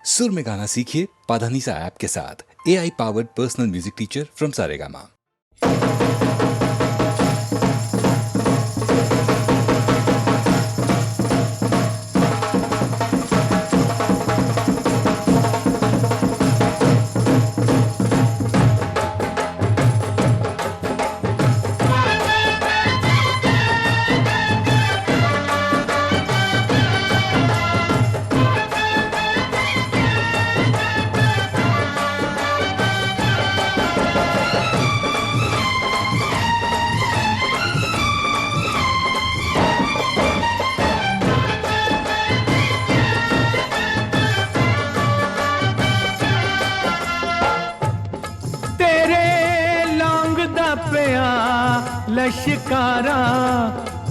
सुर में गाना सीखिए पाधानीसा ऐप के साथ। AI powered personal music teacher from Saregama. लश्कारा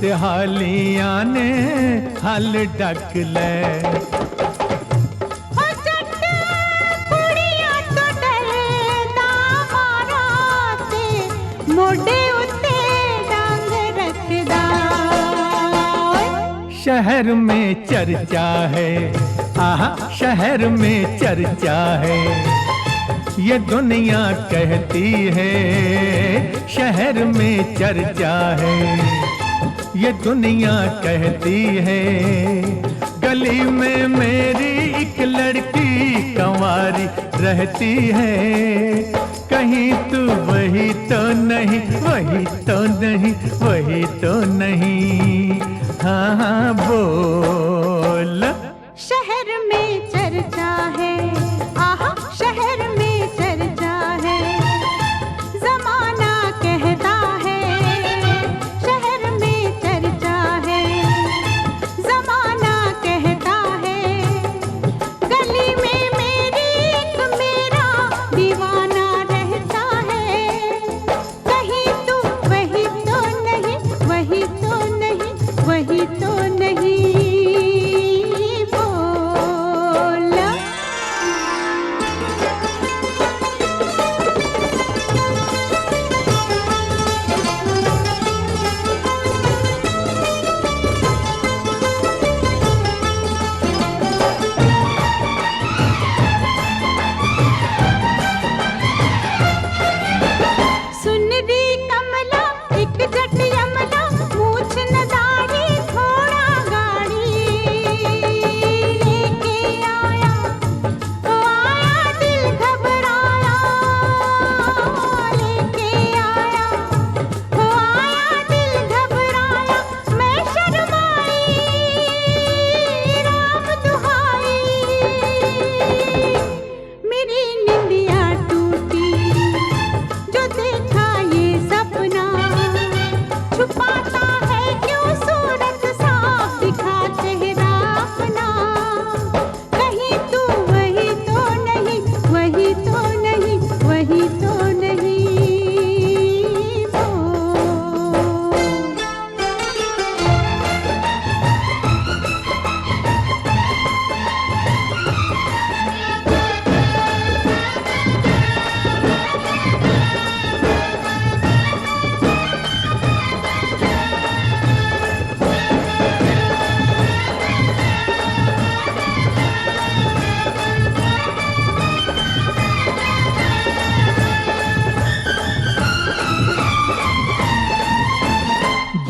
ते हालियां ने हल डक ले मोडे उत्ते डांग रखदा। शहर में चर्चा है, आहा शहर में चर्चा है, ये दुनिया कहती है। शहर में चर्चा है, ये दुनिया कहती है। गली में मेरी एक लड़की कंवारी रहती है। कहीं तू वही तो नहीं, वही तो नहीं, वही तो नहीं। हाँ हाँ बोल। शहर में चर्चा है, आहा शहर में चर्चा है। जमाना कहता है शहर में चर्चा है। जमाना कहता है गली में मेरी एक मेरा दीवाना रहता है। कहीं तू वही तो नहीं, वही तो नहीं, वही तो नहीं।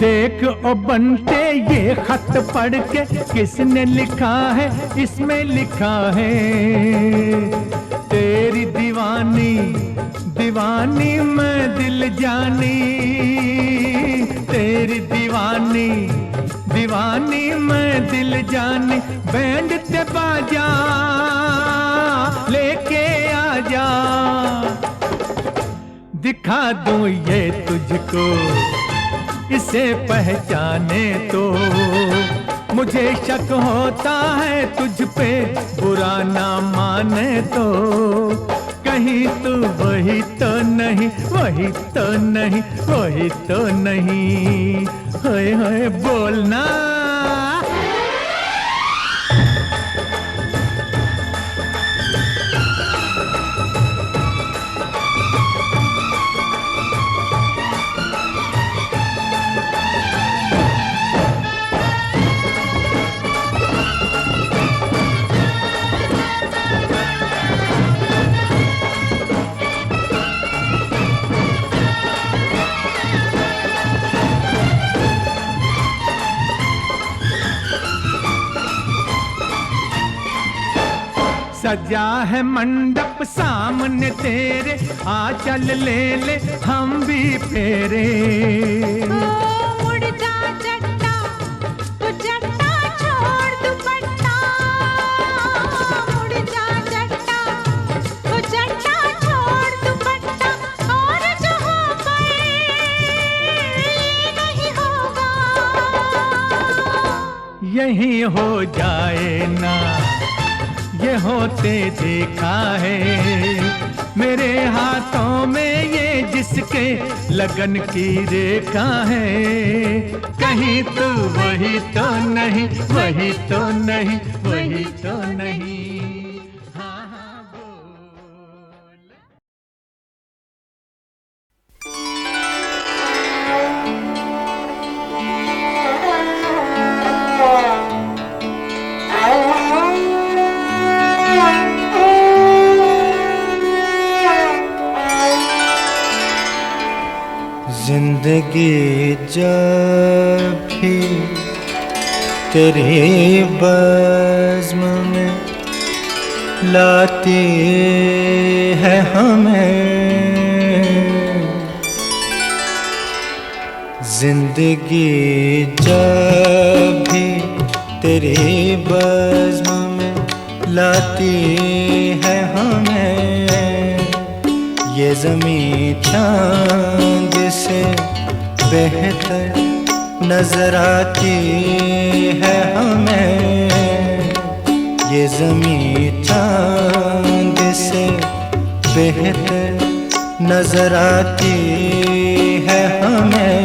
देख ओ बनते ये खत पढ़ के किसने लिखा है। इसमें लिखा है तेरी दीवानी दीवानी मैं दिल जानी। तेरी दीवानी दीवानी मैं दिल जानी। बैंड ते बाजा लेके आजा, दिखा दूं ये तुझको इसे पहचाने तो। मुझे शक होता है तुझ पे बुरा ना माने तो। कहीं तू वही तो नहीं, वही तो नहीं, वही तो नहीं। होए होए बोलना। सजा है मंडप सामने तेरे, आ चल ले ले हम भी फेरे। मुड़ जा जट्टा, तू जट्टा छोड़ दुपट्टा। मुड़ जा जट्टा, तू जट्टा छोड़ दुपट्टा। और जो हो गए नहीं होगा, यही हो जाए ना, ये होते देखा है। मेरे हाथों में ये जिसके लगन की रेखा है। कहीं तो वही तो नहीं, वही तो नहीं, वही तो नहीं। हाँ हाँ बोल। जिंदगी जब भी तेरे बज़्म में लाती है हमें, जिंदगी जब भी तेरे बज़्म में लाती है हमें, ये ज़मीं चांद से बेहतर नजर आती है हमें। ये ज़मीं चांद से बेहतर नजर आती है हमें।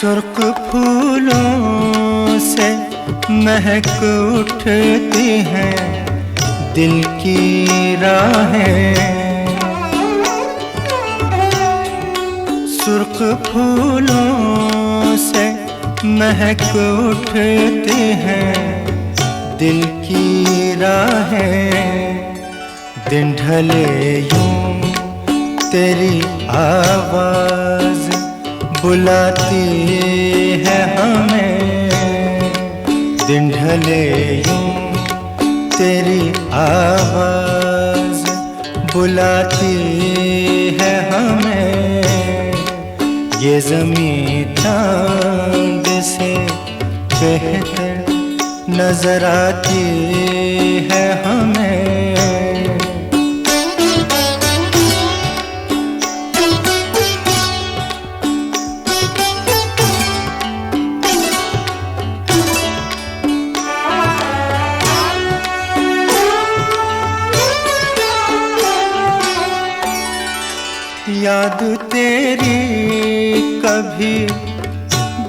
सुर्ख फूलों से महक उठती हैं दिल की राहें। सुर्ख फूलों से महक उठती हैं दिल की राहें। दिन ढले यूं तेरी आवाज़ बुलाती है हमें। दिन ढले यूं तेरी आवाज़ बुलाती है हमें। ये ज़मीं चांद से बेहतर नजर आती है हमें। याद तेरी कभी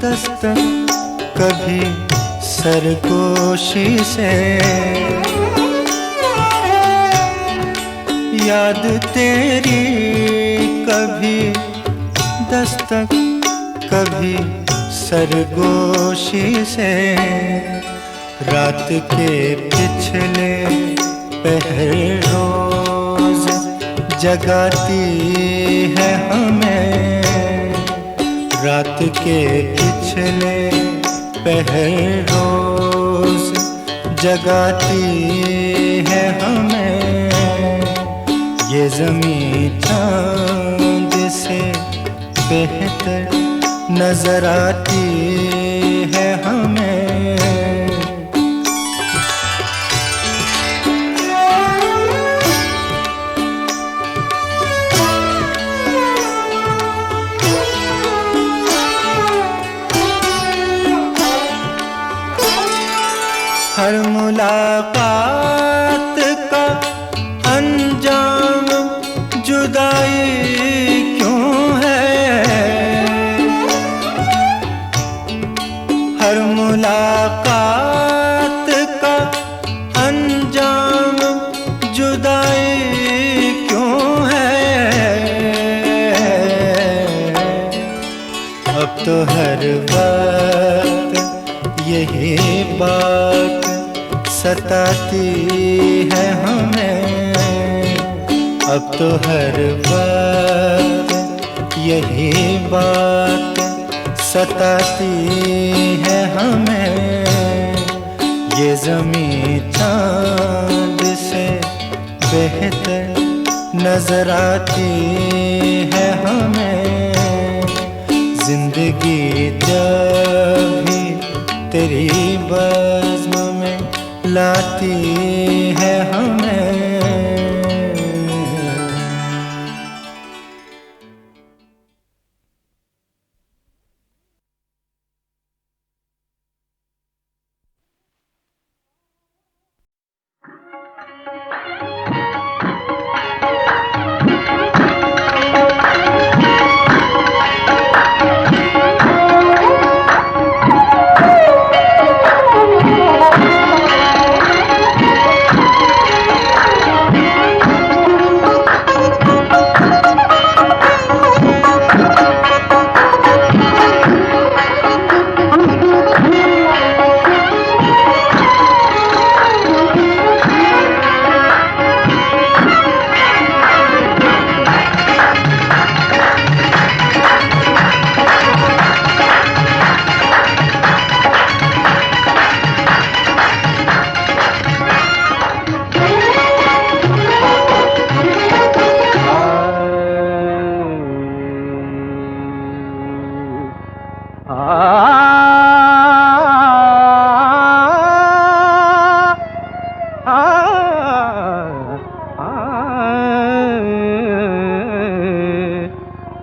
दस्तक कभी सरगोशी से, याद तेरी कभी दस्तक कभी सरगोशी से। रात के पिछले पहर रोज जगाती है हमें। रात के पिछले पहर रोज जगाती है हमें। ये ज़मीं चांद से बेहतर नजर आती है हमें। हर मुलाकात का अंजाम जुदाई क्यों है। हर मुलाकात का अंजाम जुदाई क्यों है। अब तो हर वक्त यही यही बात सताती है हमें, अब तो हर वक्त यही बात सताती है हमें। ये ज़मीं चाँद से बेहतर नजर आती है हमें। जिंदगी जब भी तेरी बज़्म में लाती है हमें।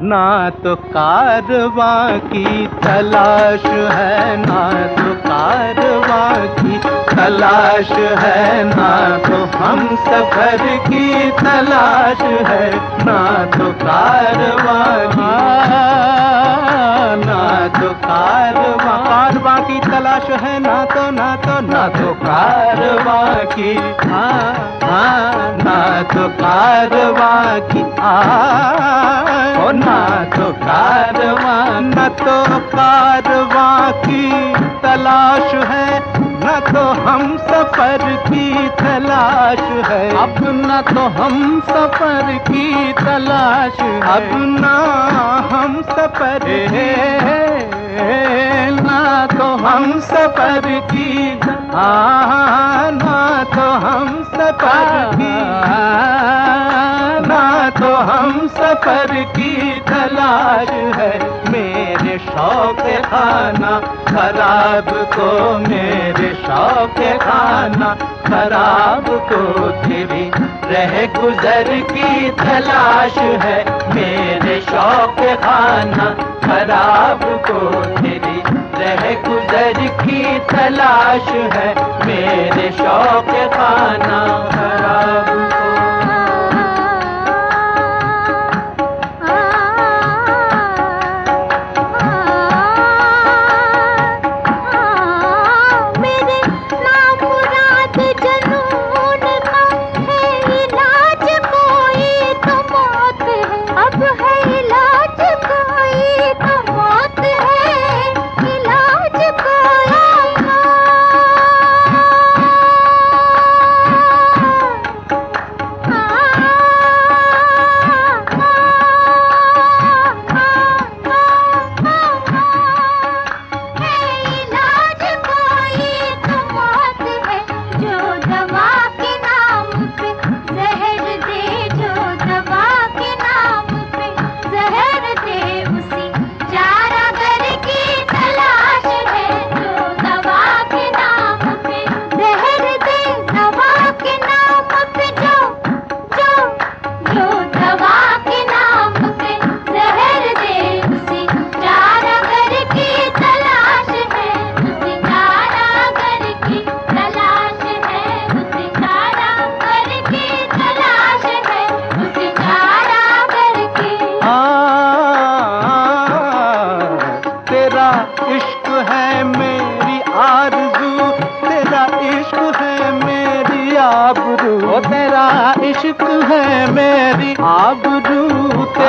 ना तो कारवां की तलाश है, ना तो कारवां की तलाश है, ना तो हम सफर की तलाश है, ना तो कारवां की, ना तो कारवां की तलाश है, ना तो कारवां की, ना तो कारवां की ओ ना तो कारवां, न तो कारवां की तलाश है, न तो हम सफर की तलाश है। अब न तो हम सफर की तलाश है, अब ना हम सफर है, ना तो हम सफर की, ना तो हम सफर की, ना तो हम सफर की तलाश है। मेरे शौक खाना खराब को, मेरे शौक खाना खराब को तेरी रह गुजर की तलाश है। मेरे शौक खाना खराब को तेरी रह गुजर की तलाश है। मेरे शौक खाना खराब को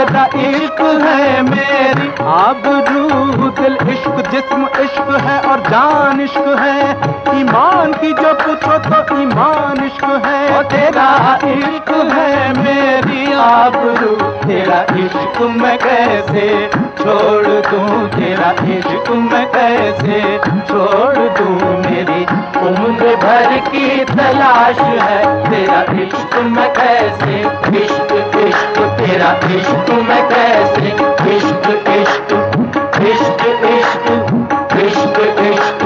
तेरा इश्क है मेरी आबरू, दिल इश्क जिस्म इश्क है और जान इश्क है, ईमान की जो पूछो तो ईमान इश्क है। और तेरा इश्क है मेरी आबरू, तेरा इश्क मैं कैसे छोड़ दूं, तेरा इश्क मैं कैसे छोड़ दूं, मेरी उम्र भर की तलाश है तेरा इश्क मैं कैसे, इश्क इश्क तेरा इश्क मैं कैसे, इश्क इश्क इश्क इश्क इश्क इश्क।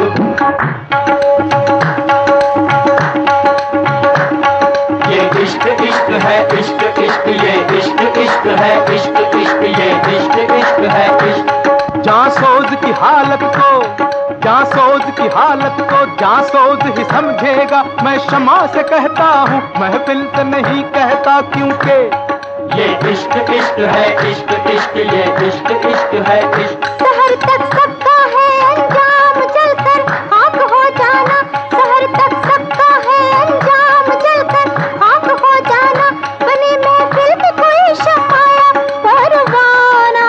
ये इश्क इश्क है, इश्क इश्क ये इश्क इश्क है, इश्क इश्क ये इश्क इश्क है, इश्क। जांसोज की हालत को, जांसोज की हालत को जांसोज ही समझेगा, मैं शमा से कहता हूँ महफिल से नहीं कहता, क्योंकि ये इश्क इश्क है, इश्क इश्क ये इश्क इश्क है, इश्क। शहर तक सबका है अंजाम जलकर खाक हो जाना, शहर तक सबका है अंजाम जलकर खाक हो जाना, बने महफिल में कोई शमाया परवाना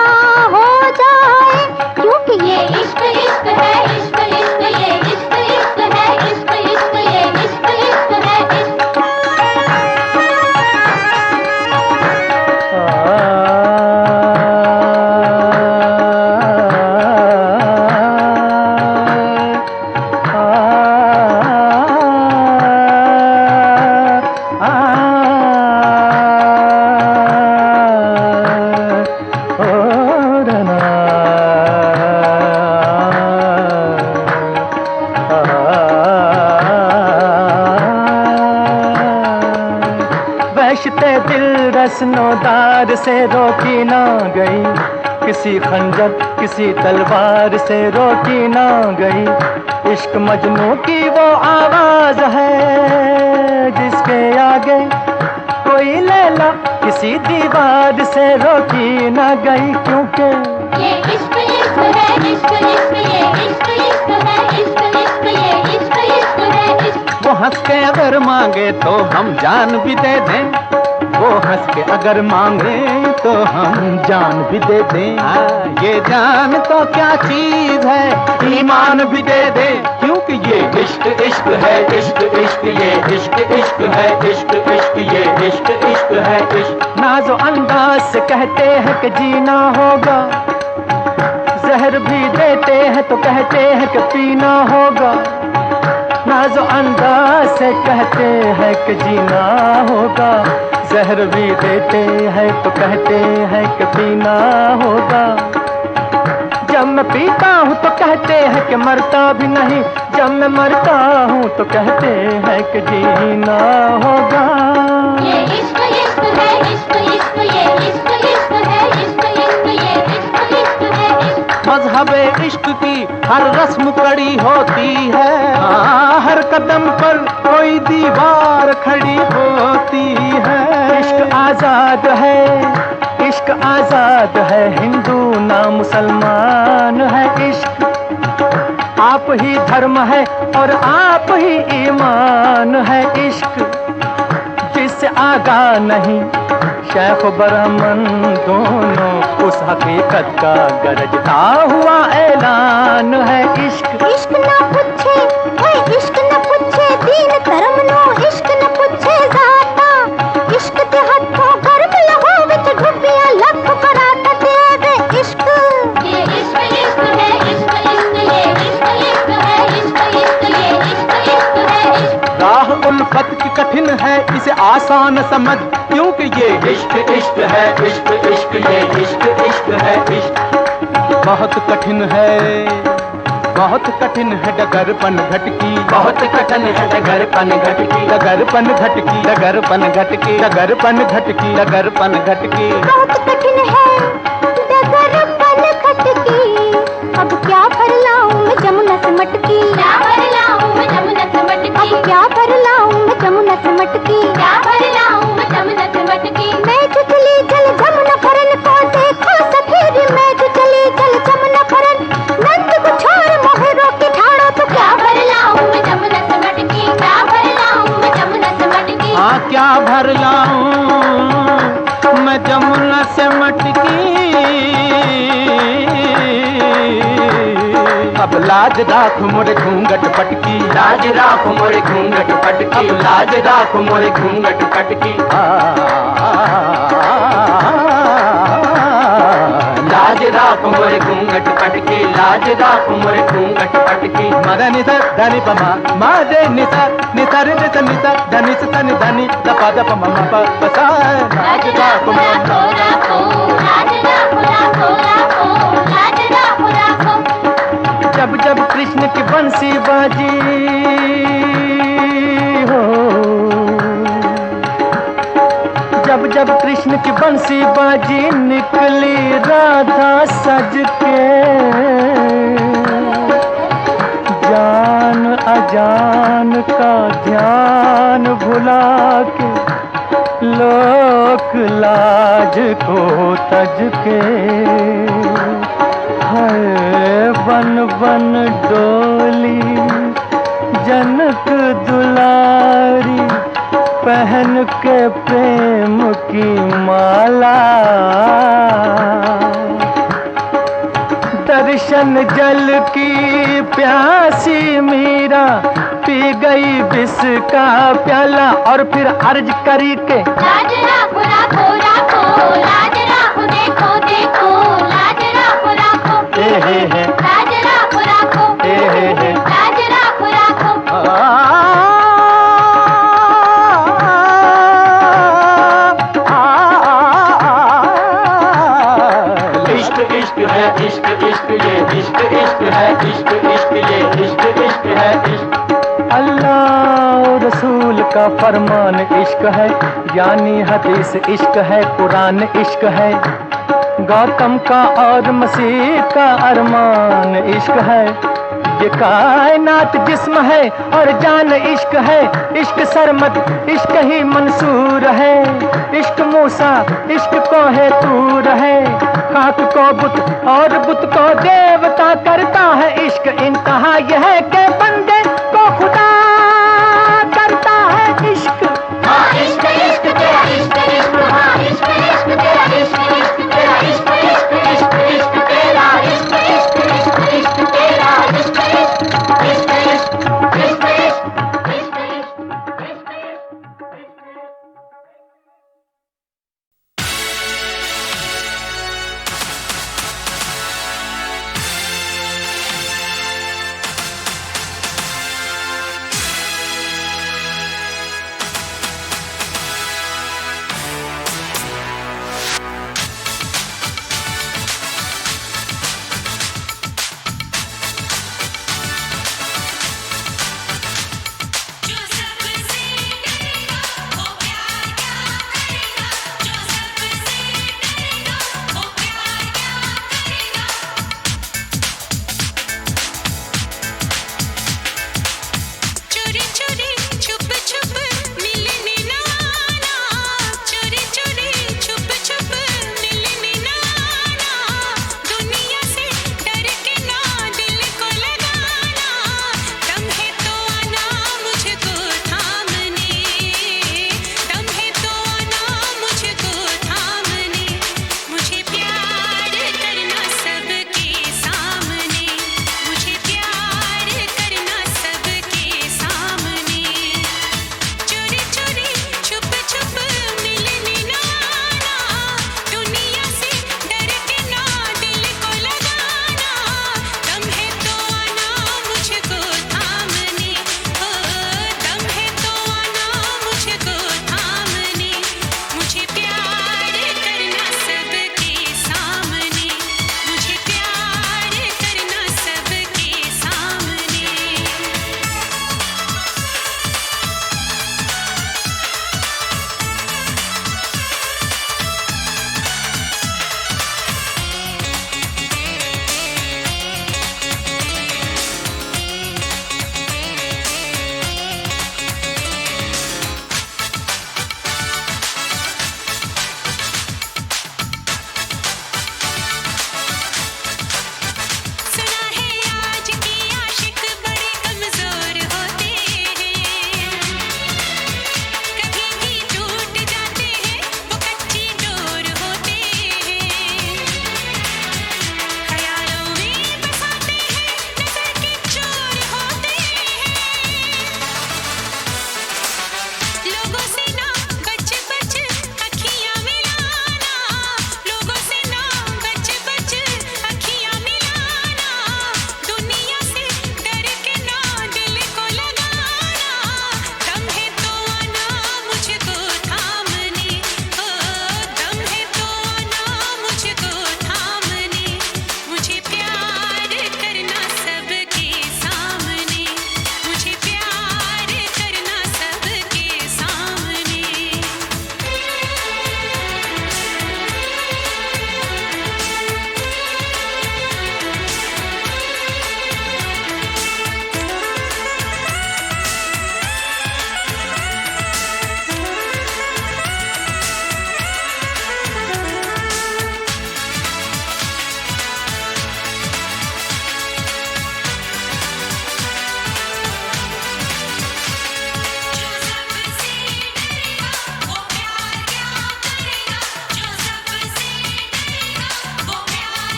हो जाए, क्योंकि ये इश्क इश्क है, इश्क इश्क ये इश्क इश्क है, इश्क इश्क ये इश्क इश्क है, इश्क। वहशते दिल रस्नोदार से रोकी ना गई, किसी खंजर किसी तलवार से रोकी ना गई, इश्क मजनू की वो आवाज है जिसके आगे कोई लैला किसी दीवार से रोकी ना गई, क्योंकि ये इश्क इश्क है, इश्क इश्क ये इश्क इश्क है, इश्क इश्क ये इश्क इश्क है, इश्क। वो हंस के अगर मांगे तो हम जान भी दे दें, वो हंस के अगर मांगे तो हम जान भी दे दें। ये जान तो क्या चीज है, ईमान भी दे दे, क्योंकि ये इश्क इश्क है, इश्क इश्क ये इश्क इश्क है, इश्क इश्क ये इश्क इश्क है, इश्क। नाज़ो अंदाज से कहते हैं कि जीना होगा, जहर भी देते हैं तो कहते हैं कि पीना होगा, नाज़ो अंदाज से कहते हैं कि जीना होगा, जहर भी देते हैं तो कहते हैं कि पीना होगा। जब मैं पीता हूँ तो कहते हैं कि मरता भी नहीं, जब मैं मरता हूँ तो कहते हैं कि जीना होगा। ये इश्क इश्क है, इश्क इश्क ये इश्क इश्क है, इश्क इश्क ये इश्क इश्क है, इश्क। मज़हबे इश्क की हर रस्म कड़ी होती है, हर कदम पर कोई दीवार खड़ी होती है। इश्क आजाद है, इश्क आजाद है, हिंदू ना मुसलमान है, इश्क आप ही धर्म है और आप ही ईमान है, इश्क जिससे आगा नहीं शेख ब्राह्मण दोनों, उस हकीकत का गरजता हुआ ऐलान है, इश्क। इश्क ना पूछे ओए इश्क ना पूछे दीन धर्म नो, इश्क ना पूछे जाता, इश्क ते हथों गर्म लहो विच डुबिया लख कराता तेरे इश्क। ये इश्क इश्क है, इश्क इश्क ये इश्क इश्क है, इश्क इश्क ये इश्क इश्क है, इश्क। राह उल्फत की कठिन है इसे आसान समझ, क्योंकि ये इश्क इश्क है, इश्क इश्क ये इश्क इश्क है, इश्क। बहुत कठिन है, बहुत कठिन है डगरपन घटकी, बहुत कठिन है डगरपन घटकी, डगरपन घटकी, डगरपन घटकी, डगरपन घटकी, डगरपन घटकी। बहुत कठिन है डगरपन खटकी, अब क्या भर लाऊं मैं जमुना से मटकी, क्या भर लाऊं मैं जमुना से मटकी, अब क्या भर लाऊं मैं जमुना से मटकी, क्या भर लाऊं मैं जमुना से मटकी। मैं जो चली जल जमुना फरन को देखो सफेद, मैं जो चली जल जमुना फरन, नंद को छोड़ मोहे रोके ठाड़ो, तो क्या भर लाऊं मैं जमुना से मटकी, क्या भर लाऊं मैं जमुना से मटकी। हाँ क्या भर लाऊं मैं जमुना से मटकी, लाज राख मोरे घूंघट पटकी, लाज राख मोरे घूंघट पटकी, लाज राख मोरे घूंघट पटकी। लाज राख मोरे घूंघट पटकी, लाज राख मोरे घूंघट पटकी। मदा निसा धनी पमा मा दे निसा निसा रे निसा निसा धनी सा नि धनी दपा दप मम प पसा। लाज राखो राखो राखो, लाज राखो राखो राखो, लाज राखो राखो। जब जब कृष्ण की बंसी बाजी हो, जब जब कृष्ण की बंसी बाजी निकली राधा सज के, जान अजान का ध्यान भुला के, लोक लाज को तज के, हाय बन बन डोली जनक दुलारी, पहन के प्रेम की माला। दर्शन जल की प्यासी मीरा, पी गई विष का प्याला और फिर अर्ज करी के, लाज राखो राखो राखो, लाज राखो देखो देखो, लाज राखो राखो। हे लाज राखो राखो, हे लाज राखो राखो। इश्क इश्क है इश्क इश्क ये इश्क इश्क है इश्क इश्क ये इश्क इश्क है इश्क। अल्लाह रसूल का फरमान इश्क है, यानी हदीस इश्क है, कुरान इश्क है, गौतम का और मसीह का अरमान इश्क है। ये कायनात जिस्म है और जान इश्क है, इश्क सरमद इश्क ही मंसूर है, इश्क मूसा इश्क को है तूर है, खाक को बुत और बुत को देवता करता है इश्क। इंतहा यह है कि बंदे को खुदा करता है इश्क। हाँ इश्क इश्क तेरा इश्क इश्क, हाँ इश्क इश्क तेरा इश्क इश्क तेरा इश्क इश्क इश्क इश्क तेरा इश्क इश्क इश्क इश्क तेरा इश्क इश्क इश्क इश्क इश्क इश्क इश्क इश्क इश्क।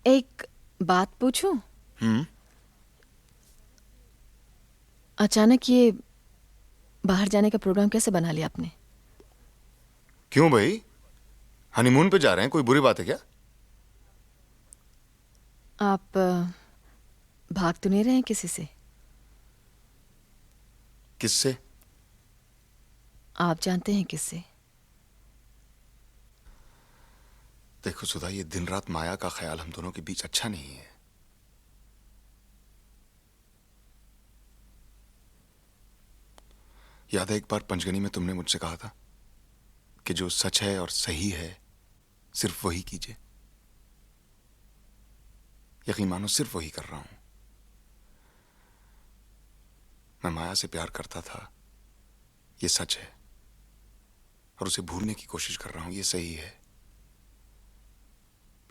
एक बात पूछूं? अचानक ये बाहर जाने का प्रोग्राम कैसे बना लिया आपने? क्यों भाई, हनीमून पे जा रहे हैं, कोई बुरी बात है क्या? आप भाग तो नहीं रहे हैं किसी से? किससे? आप जानते हैं किससे? देखो सुधा, ये दिन रात माया का ख्याल हम दोनों के बीच अच्छा नहीं है। याद है एक बार पंचगनी में तुमने मुझसे कहा था कि जो सच है और सही है सिर्फ वही कीजिए। यकीन मानो सिर्फ वही कर रहा हूं। मैं माया से प्यार करता था, ये सच है, और उसे भूलने की कोशिश कर रहा हूं, ये सही है।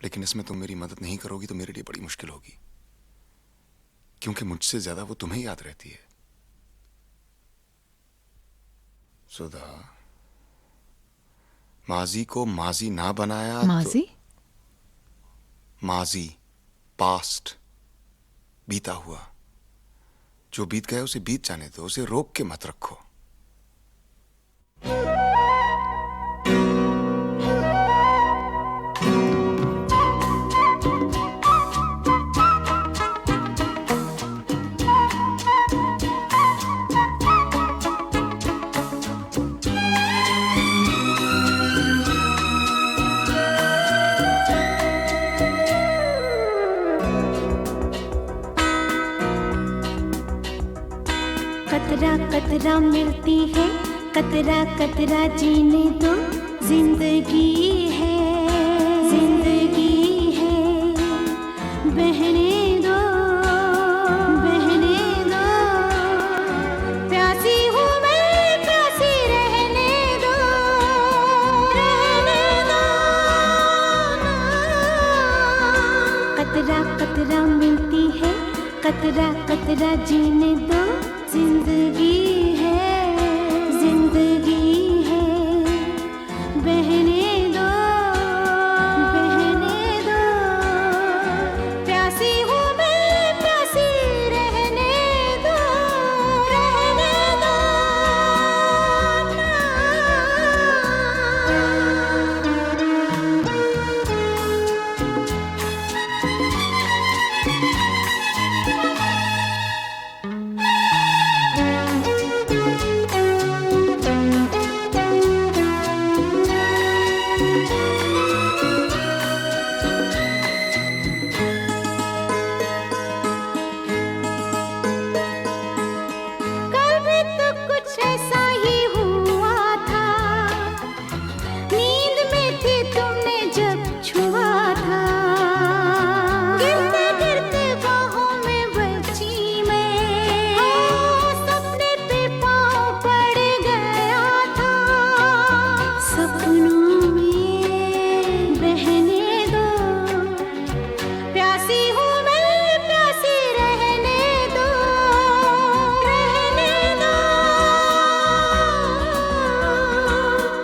लेकिन इसमें तुम मेरी मदद नहीं करोगी तो मेरे लिए बड़ी मुश्किल होगी, क्योंकि मुझसे ज्यादा वो तुम्हें याद रहती है। सुधा, माजी को माजी ना बनाया माजी? तो माजी, पास्ट, बीता हुआ। जो बीत गया उसे बीत जाने दो, उसे रोक के मत रखो। कतरा कतरा मिलती है, कतरा कतरा जीने दो, जिंदगी है, जिंदगी है, बहने दो, बहने दो, प्यासी हूँ मैं, प्यासी रहने दो, रहने दो। कतरा कतरा मिलती है, कतरा कतरा जीने दो, जिंदगी है, जिंदगी है, बहने दो, बहने दो, प्यासी हूँ मैं, प्यासी रहने दो, रहने दो। कल भी तो कुछ ऐसा ही हुआ था, नींद में थी तुमने जब छुआ था, गिरते गिरते बाहों में बची मैं, सपने पे पाँव पड़ गया था, सपनों में बहने दो, प्यासी हूँ मैं, प्यासी रहने दो, रहने दो।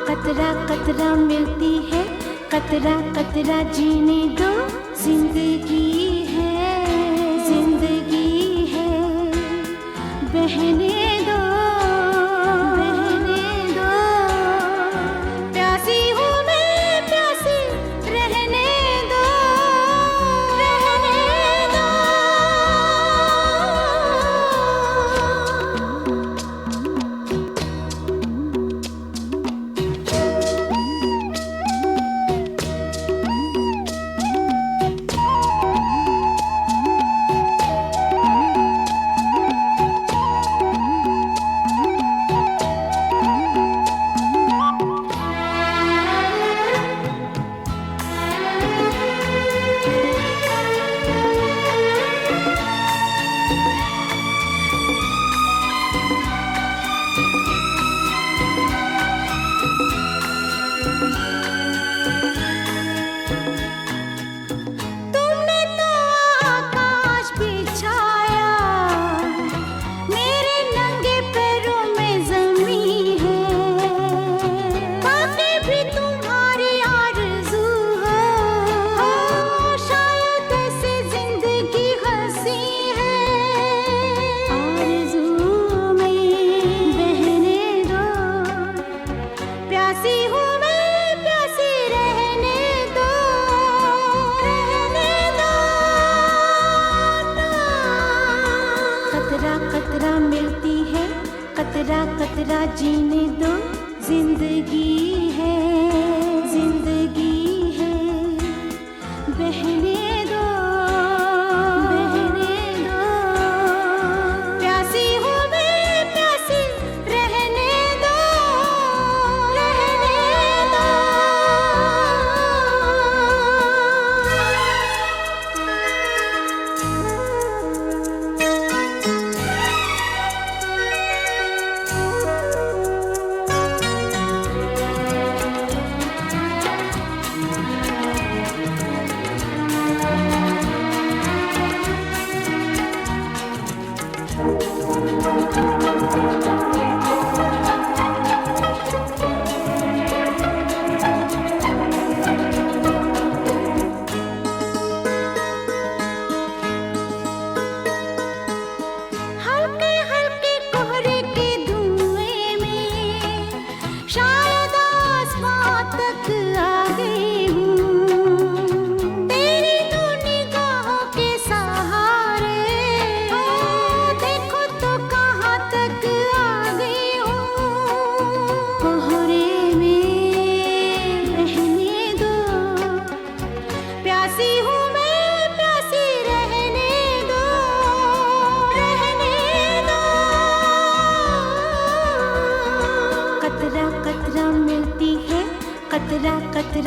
कतरा कतरा मिलती है, कतरा कतरा जीने दो, जिंदगी है, जिंदगी है, बहने दो, बहने दो, प्यासी हूँ मैं, प्यासी रहने दो, रहने दो।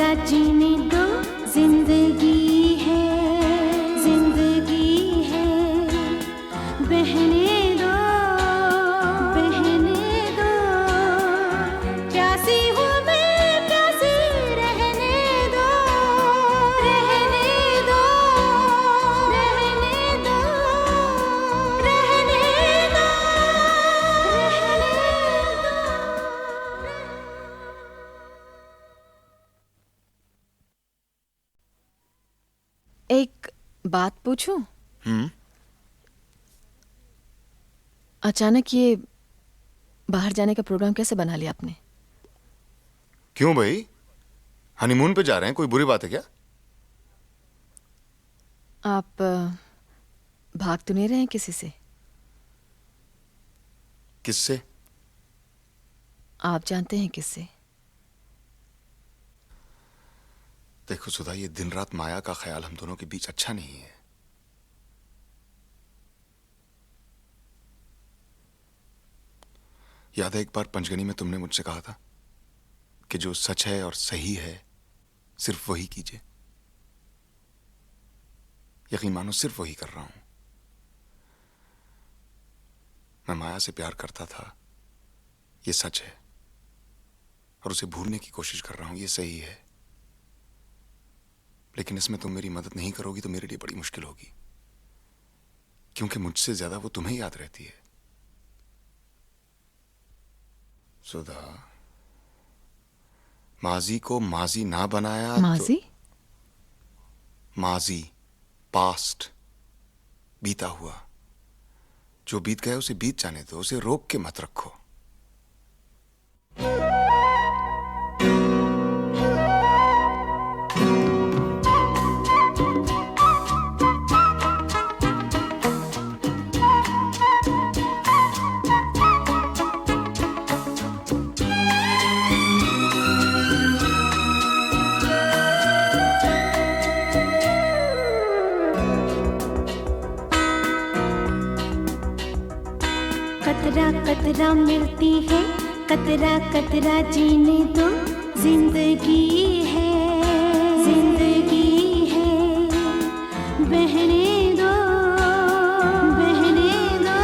कतरा जीने दो, जिंदगी है, जिंदगी है, बहने दो, बहने दो, प्यासी हूँ मैं, प्यासी रहने दो, रहने दो, रहने दो, रहने दो, रहने दो। एक बात पूछूं? हम्म। अचानक ये बाहर जाने का प्रोग्राम कैसे बना लिया आपने? क्यों भाई, हनीमून पे जा रहे हैं, कोई बुरी बात है क्या? आप भाग तो नहीं रहे हैं किसी से? किससे? आप जानते हैं किससे? देखो सुधा, ये दिन रात माया का ख्याल हम दोनों के बीच अच्छा नहीं है। याद है एक बार पंचगनी में तुमने मुझसे कहा था कि जो सच है और सही है सिर्फ वही कीजिए। यकीन मानो सिर्फ वही कर रहा हूं। मैं माया से प्यार करता था, ये सच है, और उसे भूलने की कोशिश कर रहा हूं, ये सही है। लेकिन इसमें तुम मेरी मदद नहीं करोगी तो मेरे लिए बड़ी मुश्किल होगी, क्योंकि मुझसे ज्यादा वो तुम्हें याद रहती है। सुधा, माजी को माजी ना बनाया माजी? तो माजी, पास्ट, बीता हुआ। जो बीत गया उसे बीत जाने दो, उसे रोक के मत रखो। कतरा कतरा मिलती है, कतरा कतरा जीने दो, जिंदगी है, जिंदगी है, बहने दो, बहने दो,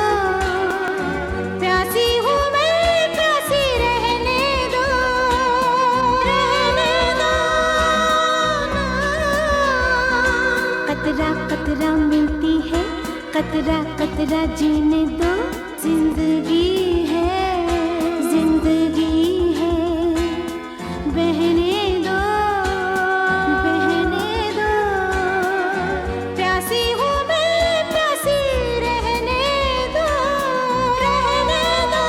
प्यासी हूँ मैं, प्यासी रहने दो, रहने दो। कतरा कतरा मिलती है, कतरा कतरा जीने दो, जिंदगी है, जिंदगी है, बहने दो, बहने दो, प्यासी हूँ मैं, प्यासी रहने दो, रहने दो।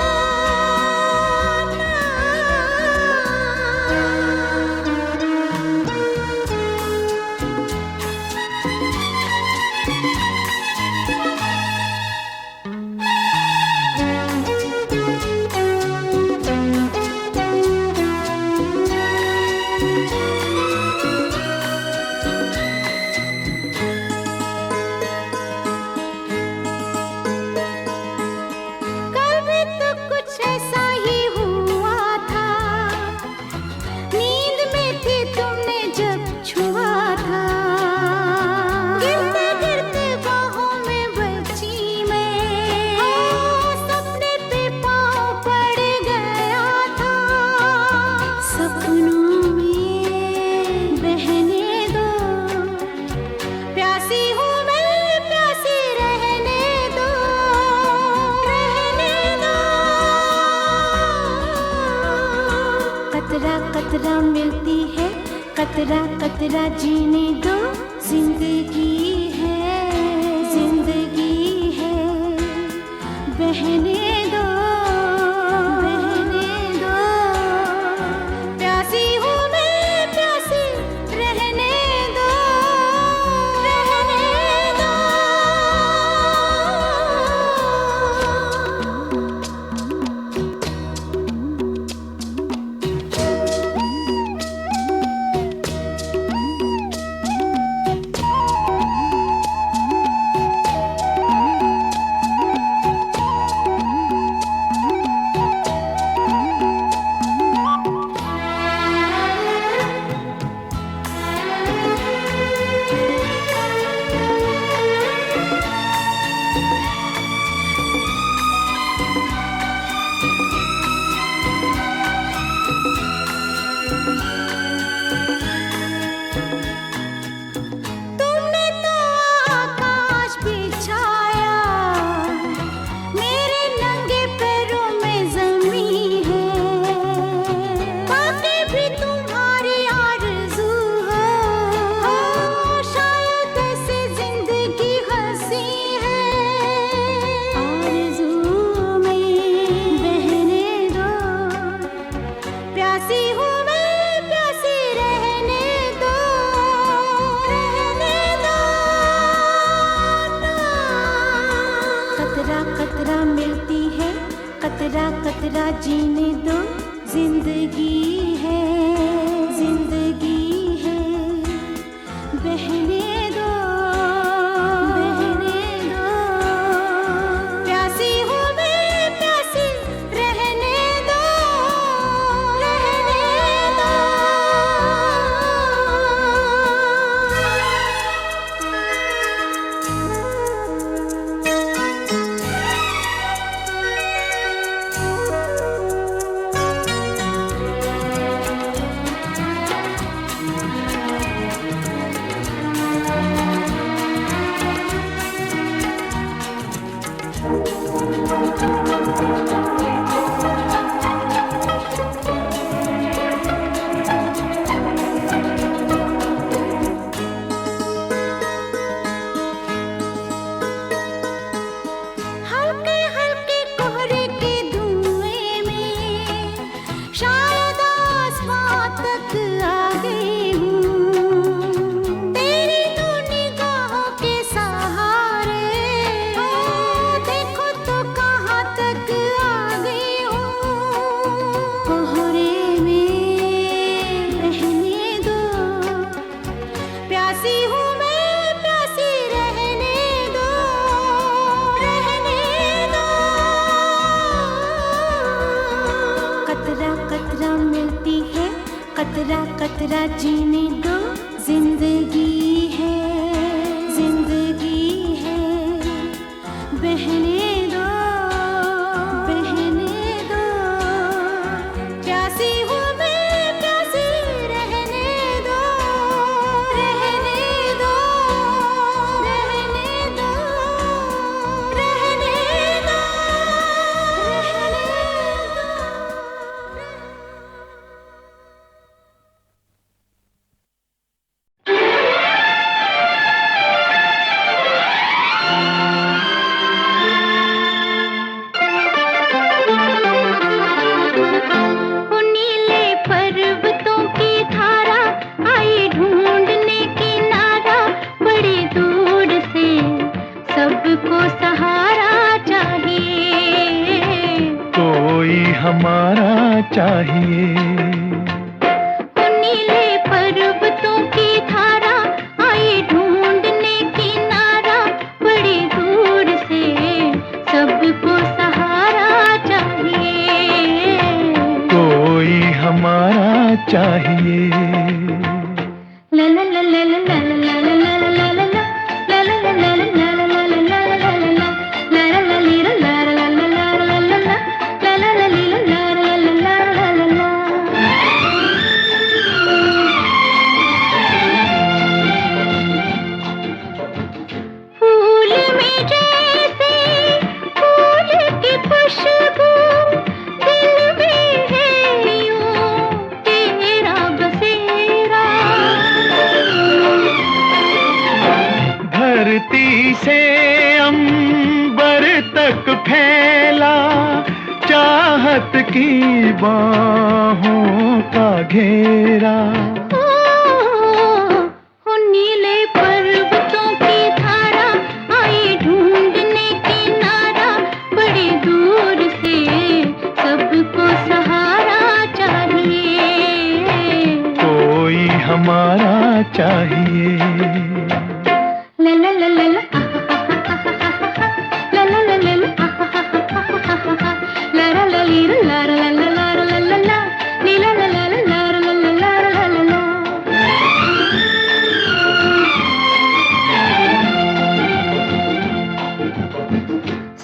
कल भी तो कुछ ऐसा ही हुआ था, नींद में थी तुमने जब छुआ था, गिरते गिरते बाहों में बची मैं, सपने पे पाँव पड़ गया था, सपनों में बहने दो, प्यासी हूँ मैं, प्यासी रहने दो, रहने दो। कतरा कतरा मिलती है, कतरा कतरा जीने दो, जिंदगी है, जिंदगी है, बहने दो, बहने दो, प्यासी हूँ मैं, प्यासी रहने दो, रहने दो। कतरा कतरा जीने दो, जिंदगी है, जिंदगी है, बहने दो, बहने दो, प्यासी हूँ मैं, प्यासी रहने दो, रहने दो। हल्के हल्के कोहरे के धुएं में शायद आसमां तक आ गई हूँ, तेरी तो निगाहों के सहारे, देखो तो कहाँ तक आ गई हूँ। कोहरे में रहने दो, प्यासी हूँ मैं, प्यासी रहने दो, रहने दो। कतरा कतरा मिलती है, कतरा कतरा जीने दो, जिंदगी है, जिंदगी है, बहने दो, बहने दो, प्यासी हूँ मैं, प्यासी रहने दो, रहने दो, रहने दो, रहने दो, रहने दो। वो नीले पर्वतों की धारा आई ढूंढने किनारा, बड़ी दूर से सबको सहारा चाहिए, कोई हमारा चाहिए। वो नीले पर्वतों की धारा आई ढूंढने किनारा, बड़ी दूर से सबको सहारा चाहिए, कोई हमारा चाहिए। ला ला ला ला ला ला ला ला ला ला ला ला। ला ला ला ला ला ला ला ला ला ला ला ला ला। ला ला ला ली ला ला ला ला ला ला ला ला। ला ला ला ली ला ला ला ला ला ला ला। फूल में जैसे फूल की खुशबू, दिल में है यूं तेरा बसेरा। धरती से अंबर तक फैला चाहत की बाहों का घेरा। ओ नीले पर्वतों की धारा आई ढूंढने किनारा, बड़ी दूर से सबको सहारा चाहिए, कोई हमारा चाहिए। ला ला ला ला ला। ला ला ला ला ला। ला ला ला ली ला ला ला ला ला ला ला। ली ला ला ला ला ला ला ला ला ला ला।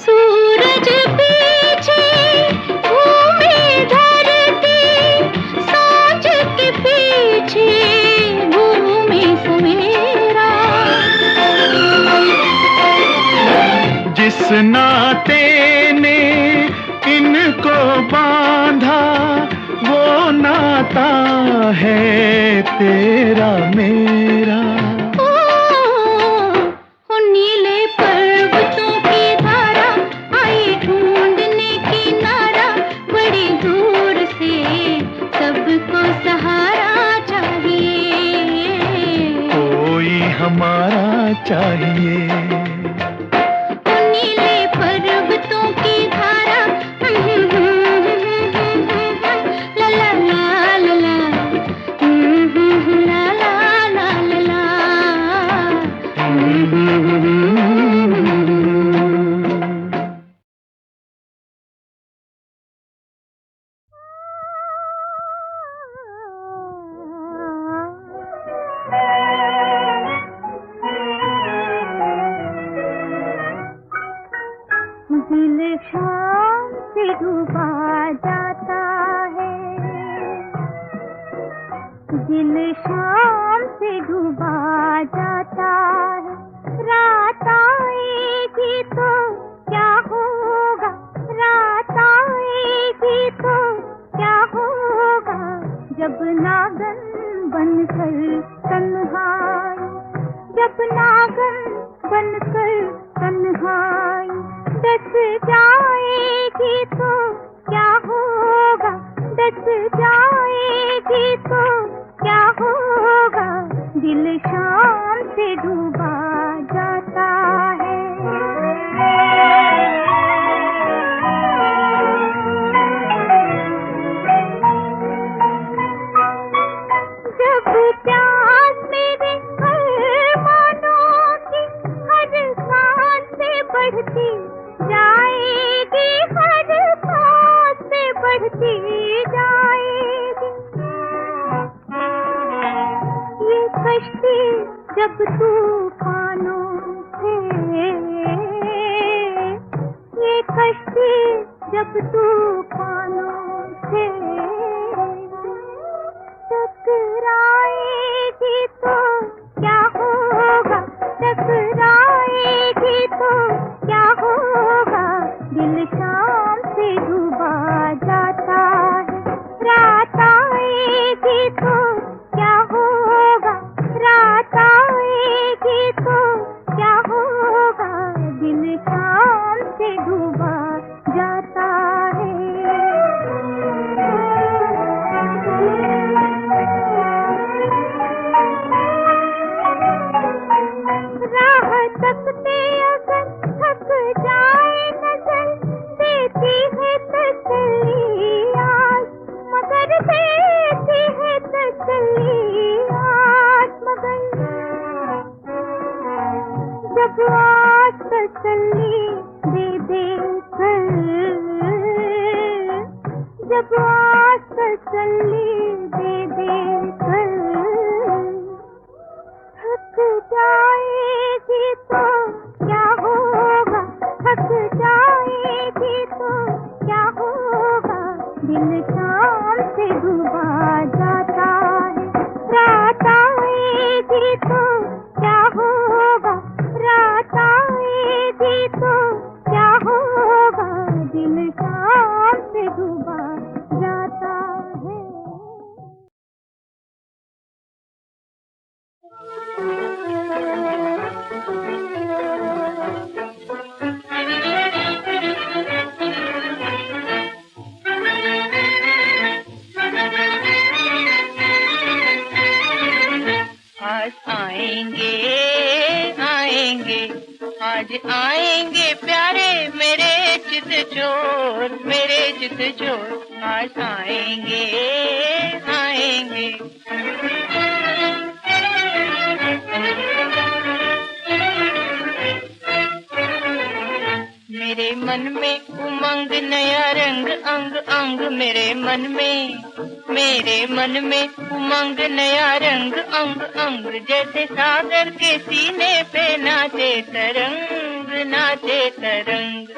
सूरज पीछे घूमे धरती, सांझ के पीछे घूमे सवेरा। जिस नाते ने इनको बांधा, वो नाता है तेरा मेरा। ओ नीले पर्वतों की धारा आई ढूंढने किनारा, बड़ी दूर से सबको सहारा चाहिए, कोई हमारा चाहिए। ओ नीले पर्वतों की धारा दिल शाम से डूबा जाता है, दिल शाम से डूबा जाता है, रात आएगी तो क्या होगा, रात आएगी तो क्या होगा, जब नागन बनकर तन्हाई, जब नागन बनकर तन्हाई डस जाएगी तो क्या होगा, डस जाएगी तो क्या होगा, दिल शाम से डूबा जाता है। जब प्यास मेरे अरमानों की हर सांस से बढ़ती जाएगी, हर सांस से बढ़ती जाएगी, ये कश्ती जब तूफानों से, ये कश्ती जब तूफानों से टकराएगी तो क्या होगा, टकराएगी तो क्या होगा, दिल शाम से डूबा जाता है, रात आएगी तो क्या होगा, रात आएगी तो क्या होगा, दिल शाम से डूबा जाता है। राह तकते अगर थक जाए नजर, देती है तसल्ली आज, मगर देती है तसल्ली आज, मगर जब आज तसल्ली दे दे कर, जब आज तसल्ली दे दे कर थक जाएगी तो क्या होगा, थक जाएगी तो क्या होगा, दिल शाम से डूबा जाता है, रात आएगी तो क्या होगा, रात आएगी तो क्या होगा, दिल शाम से डूबा जाता है। आज आएंगे आएंगे, आज आएंगे प्यारे मेरे चित चोर, मेरे चित चोर, आज आएंगे आएंगे। मेरे मन में उमंग नया रंग अंग अंग, मेरे मन में उमंग नया रंग अंग अंग, जैसे सागर के सीने पे नाचे तरंग, नाचे तरंग,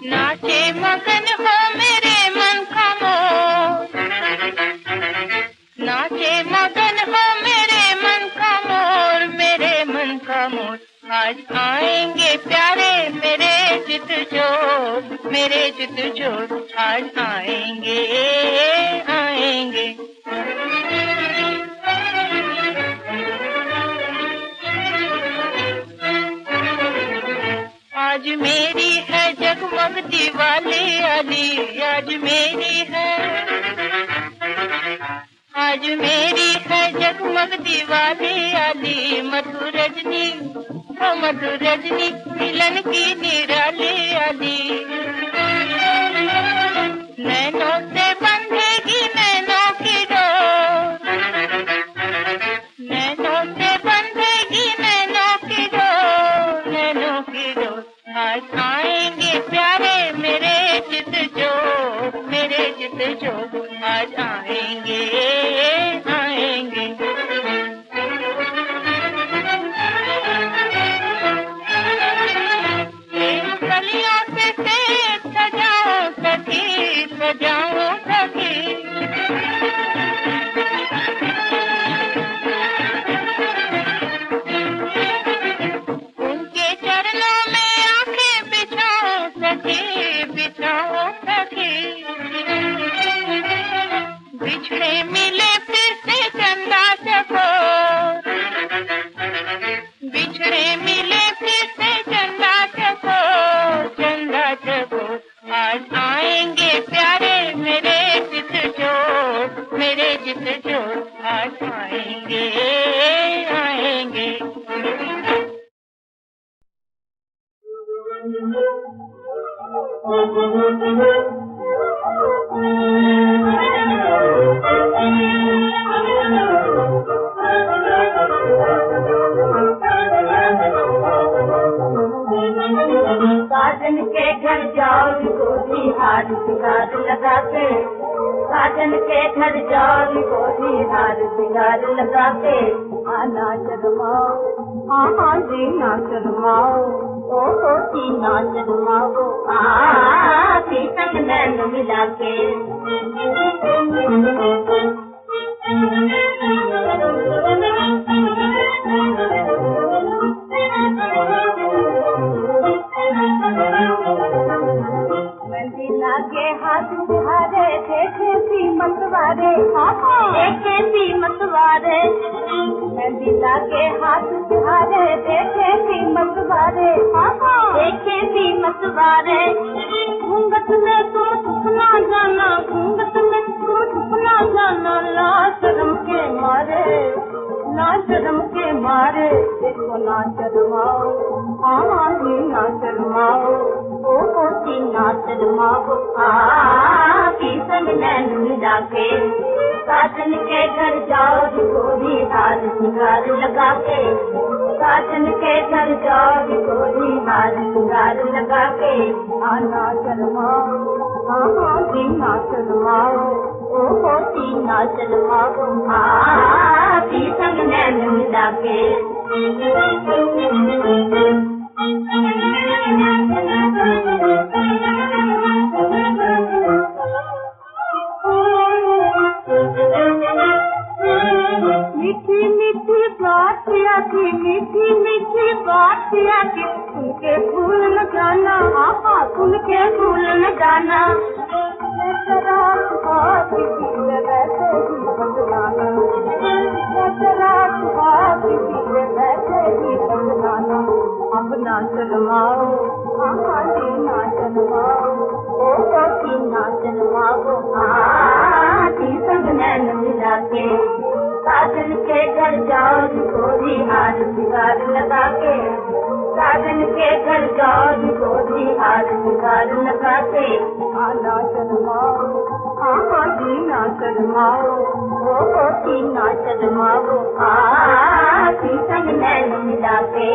नाचे मगन हो मेरे मन का मोर, नाचे मगन हो मेरे मन का मोर, मेरे मन का मोर, आज आएंगे प्यारे मेरे चित चोर, मेरे चित चोर, आज आएंगे आएंगे। आज मेरी है जगमग दिवाली आली, आज मेरी है, आज मेरी है जगमग दिवाली आली, मधुर रजनी ओ मधुर रजनी, मिलन की निराली आली, नैनों से बंधेगी नैनों की डोर, नैनों से बंधेगी बिछड़े मिले फिर से चंदा चकोर, बिछड़े मिले फिर से चंदा चकोर, चंदा चकोर। आज आएंगे प्यारे मेरे चित चोर, मेरे चित चोर आज आएंगे, आएंगे। साजन के घर जाओ गोरी हार सिंगार लगा के, साजन के घर जाओ गोरी हार सिंगार लगा के, आना शर्माओ, हाँ जी ना शर्माओ, ओ जी ना शर्माओ, की संग नैन मिला के। के हाथ तुम्हारे देखे भी मतवारे, देखे भी मतवारे, दिला के हाथ तुम्हारे देखे भी मतवारे, देखे भी मतवारे। घूंघट में तुम छुपना जाना, घूंघट में तुम छुपना जाना, ला शर्म के मारे, ना शर्म के मारे। देखो ना शर्माओ, हाँ जी ना शर्माओ, ओ जी ना शर्माओ, की संग नैन मिला के। साजन के घर जाओ गोरी हार सिंगार लगा के, साजन के घर जाओ गोरी हार सिंगार लगा के, आना शर्माओ, हाँ जी ना शर्माओ, ओ जी ना शर्माओ, की संग नैन मिला के। मीठी मीठी बात किया थी, मीठी मीठी बात किया थी, उनके फूल न जाना, उनके फूल न जाना। वैसे ही बदलाना, वैसे ही बदलाना। अब ना शर्माओ, हाँ जी ना शर्माओ, ओ जी ना शर्माओ, की संग नैन मिला के। साजन के घर जाओ गोरी हार सिंगार लगा के, साजन के घर जाओ गोरी हार सिंगार लगा के, आना शर्माओ, हाँ जी ना शर्माओ, ओ जी ना शर्माओ, की संग नैन मिला के।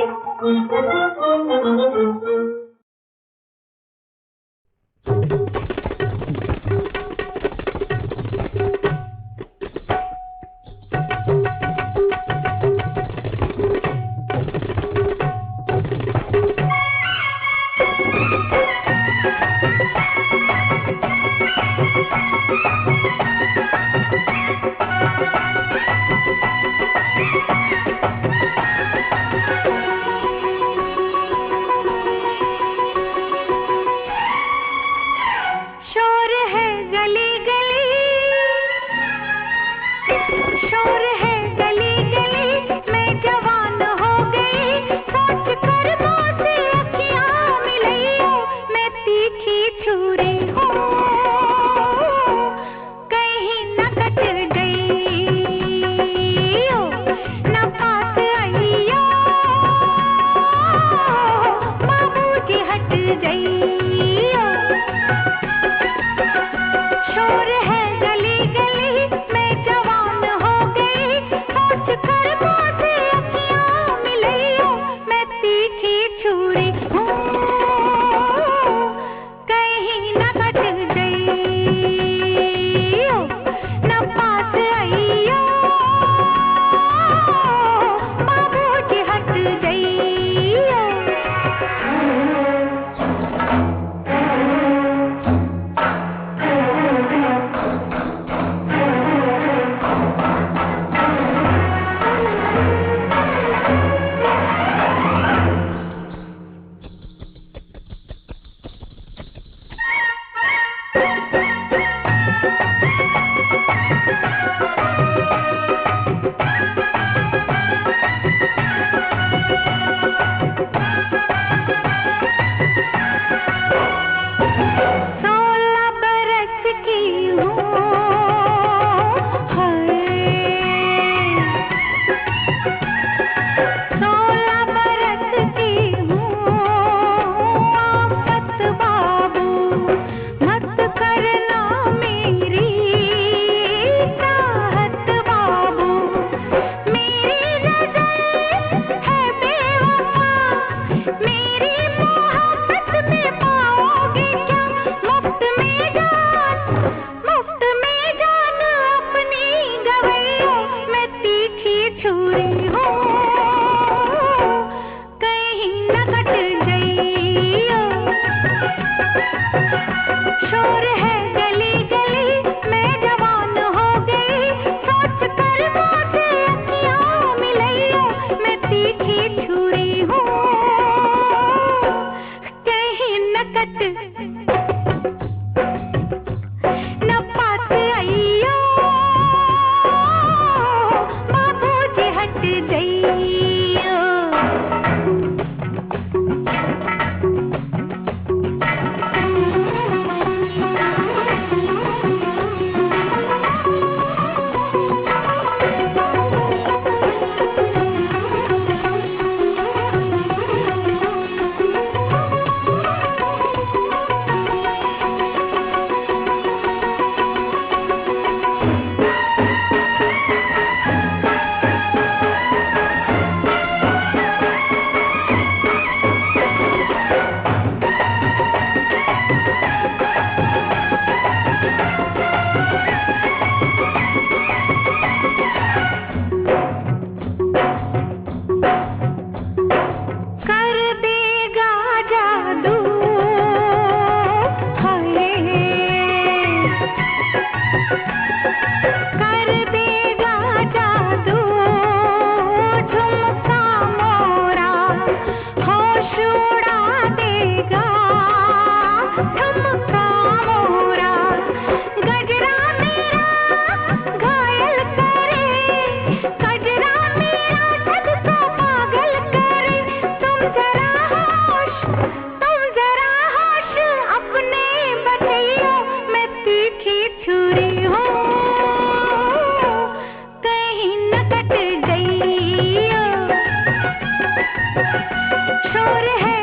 शोर है